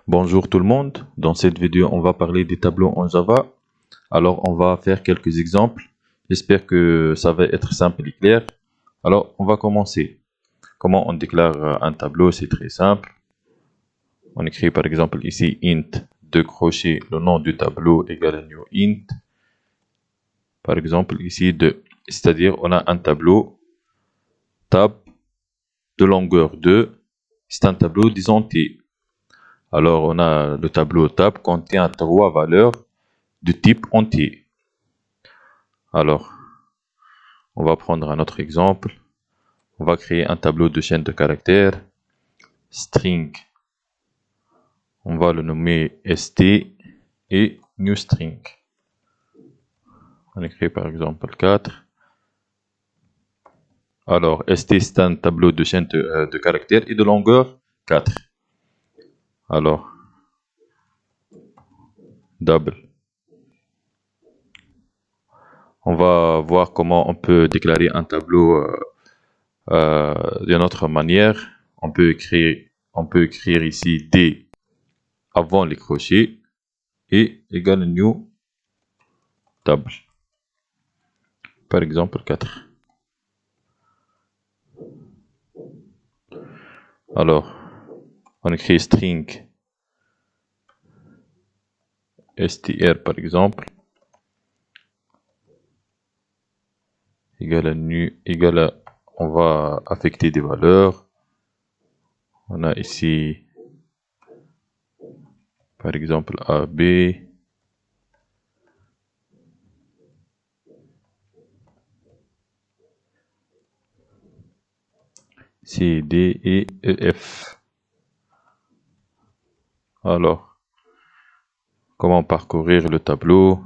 Bonjour tout le monde, dans cette vidéo on va parler des tableaux en Java. Alors on va faire quelques exemples, j'espère que ça va être simple et clair. Alors on va commencer. Comment on déclare un tableau? C'est très simple. On écrit par exemple ici int 2 crochets, le nom du tableau égale new int. Par exemple ici 2, c'est-à-dire on a un tableau tab de longueur 2, c'est un tableau des entiers. Alors on a le tableau tab contient 3 valeurs de type entier. Alors, on va prendre un autre exemple. On va créer un tableau de chaîne de caractères. String. On va le nommer st et new string. On écrit par exemple 4. Alors, st c'est un tableau de chaîne de caractères et de longueur 4. Alors, double. On va voir comment on peut déclarer un tableau d'une autre manière. On peut écrire ici D avant les crochets et égale new double. Par exemple 4. Alors, on écrit string str par exemple égale à nu égale à, on va affecter des valeurs. On a ici par exemple AB, C, D et EF. Alors, comment parcourir le tableau?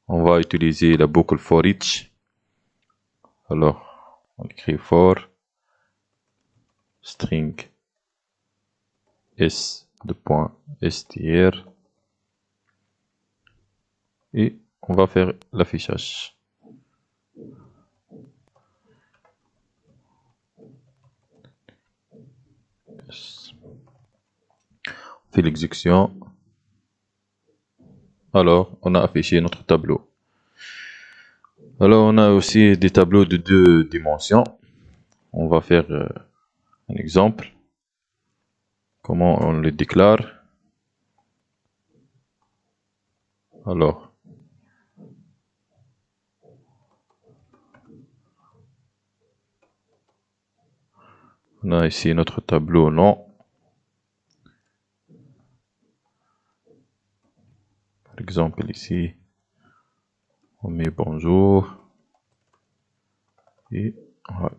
On va utiliser la boucle for each. Alors, on écrit for string s de point str et on va faire l'affichage. On fait l'exécution. Alors, on a affiché notre tableau. Alors, on a aussi des tableaux de 2 dimensions. On va faire un exemple. Comment on les déclare? Alors, on a ici notre tableau nom. Par exemple, ici, on met bonjour. Et voilà.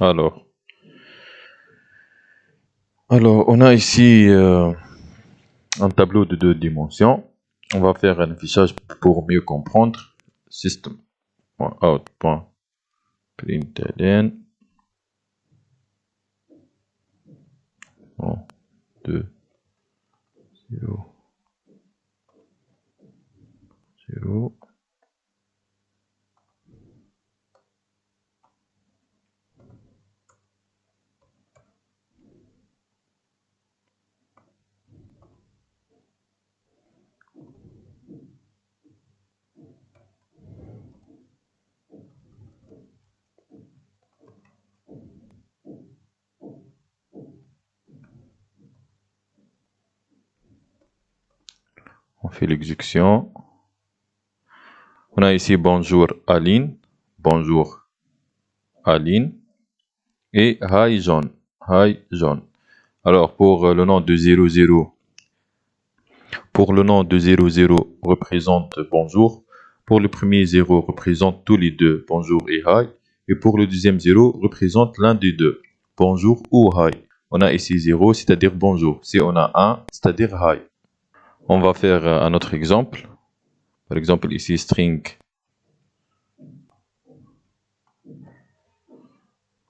Alors, on a ici un tableau de 2 dimensions. On va faire un affichage pour mieux comprendre. System.out.println 1, 2, 0, 0. On fait l'exécution. On a ici bonjour Aline, bonjour Aline et hi John, hi John. Alors pour le nom de 00, représente bonjour. Pour le premier 0 représente tous les deux bonjour et hi. Et pour le deuxième 0 représente l'un des deux, bonjour ou hi. On a ici 0, c'est-à-dire bonjour. Si on a 1, c'est-à-dire hi. On va faire un autre exemple. Par exemple ici string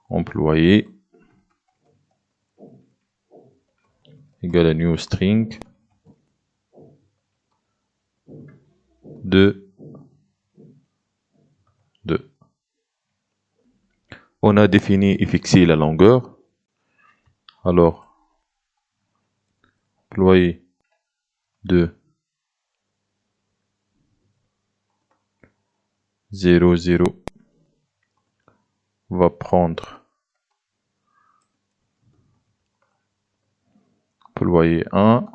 employé égale à new string de 2. On a défini et fixé la longueur. Alors, employé de 0, 0 va prendre employé 1.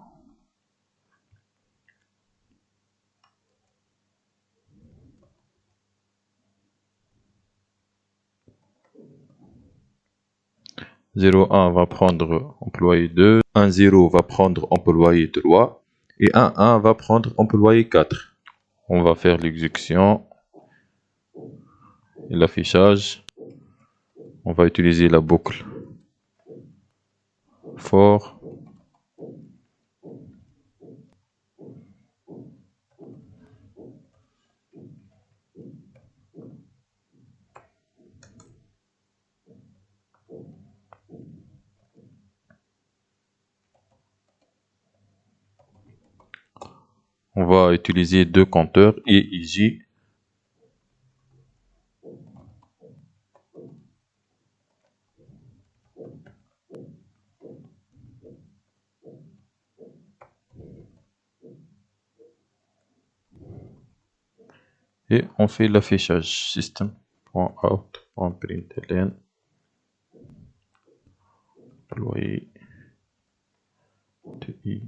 Zéro un va prendre employé 2, 1 0 va prendre employé 3 et 1 1 va prendre employé 4. On va faire l'exécution et l'affichage. On va utiliser la boucle for. On va utiliser deux compteurs I et J. Et on fait l'affichage system.out.println employé de I.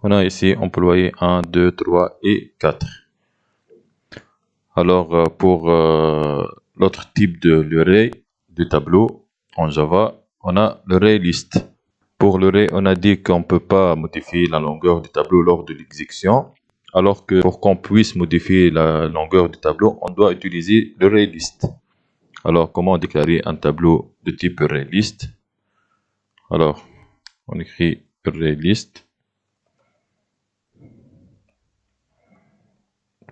On a ici employé 1, 2, 3 et 4. Alors, pour l'autre type de l'array du tableau en Java, on a l'array list. Pour l'array, on a dit qu'on ne peut pas modifier la longueur du tableau lors de l'exécution, alors que pour qu'on puisse modifier la longueur du tableau, on doit utiliser l'array list. Alors, comment déclarer un tableau de type array list? Alors, on écrit array list.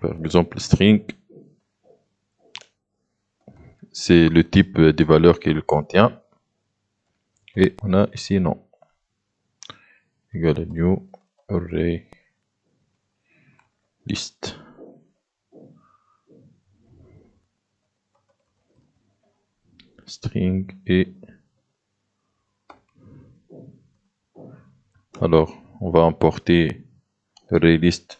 Par exemple, string, c'est le type des valeurs qu'il contient. Et on a ici non. Égale à new array list. String et alors on va importer l'array list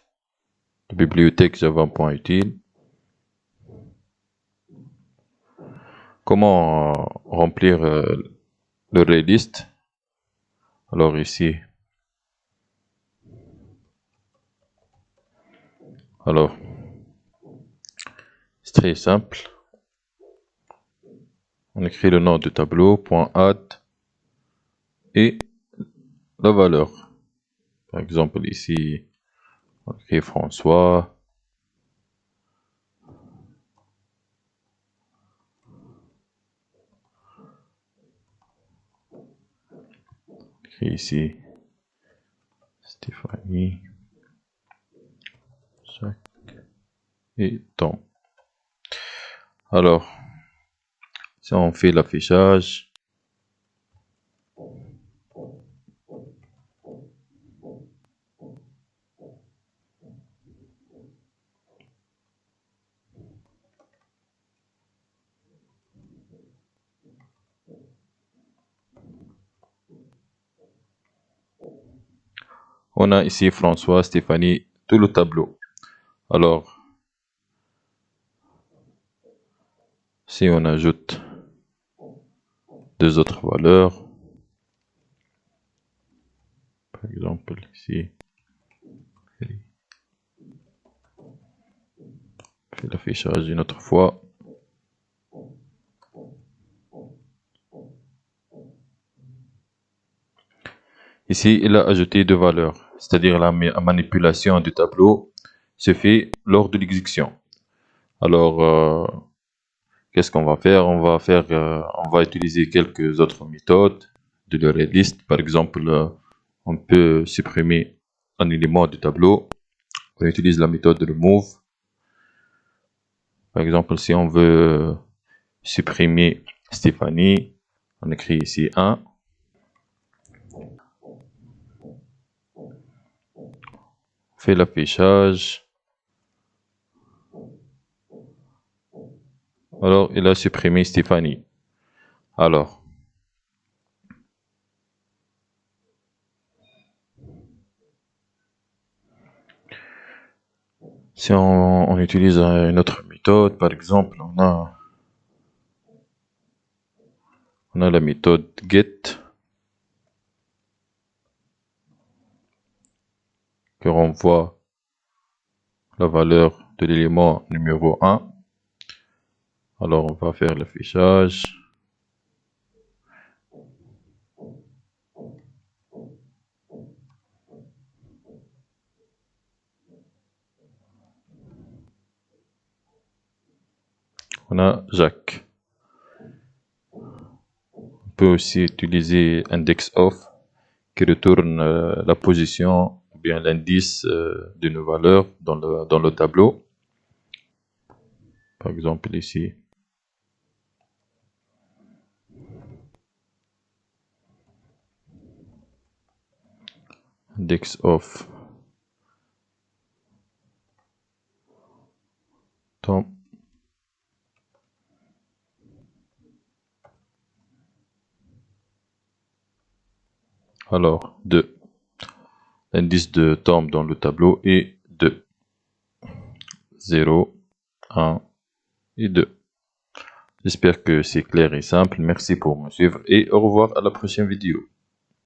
de bibliothèque java.util. Comment remplir l'array list? Alors ici, alors c'est très simple. On écrit le nom du tableau, .add et la valeur. Par exemple ici, on écrit François. On écrit ici Stéphanie. Jacques et Tom. Alors, si on fait l'affichage, on a ici François, Stéphanie, tout le tableau. Alors, si on ajoute deux autres valeurs, par exemple ici, je fais l'affichage une autre fois. Ici, il a ajouté deux valeurs, c'est-à-dire la manipulation du tableau se fait lors de l'exécution. Alors, qu'est-ce qu'on va faire? On va utiliser quelques autres méthodes de l'array list. Par exemple, on peut supprimer un élément du tableau, on utilise la méthode de remove. Par exemple, si on veut supprimer Stéphanie, on écrit ici 1. On fait l'affichage. Alors, il a supprimé Stéphanie. Alors, si on utilise une autre méthode, par exemple, on a la méthode get qui renvoie la valeur de l'élément numéro 1. Alors, on va faire l'affichage. On a Jacques. On peut aussi utiliser index_of qui retourne la position ou bien l'indice d'une valeur dans le tableau. Par exemple ici. Index_of Tom. Alors 2. L'indice de Tom dans le tableau est 2. 0, 1 et 2. J'espère que c'est clair et simple. Merci pour me suivre et au revoir à la prochaine vidéo.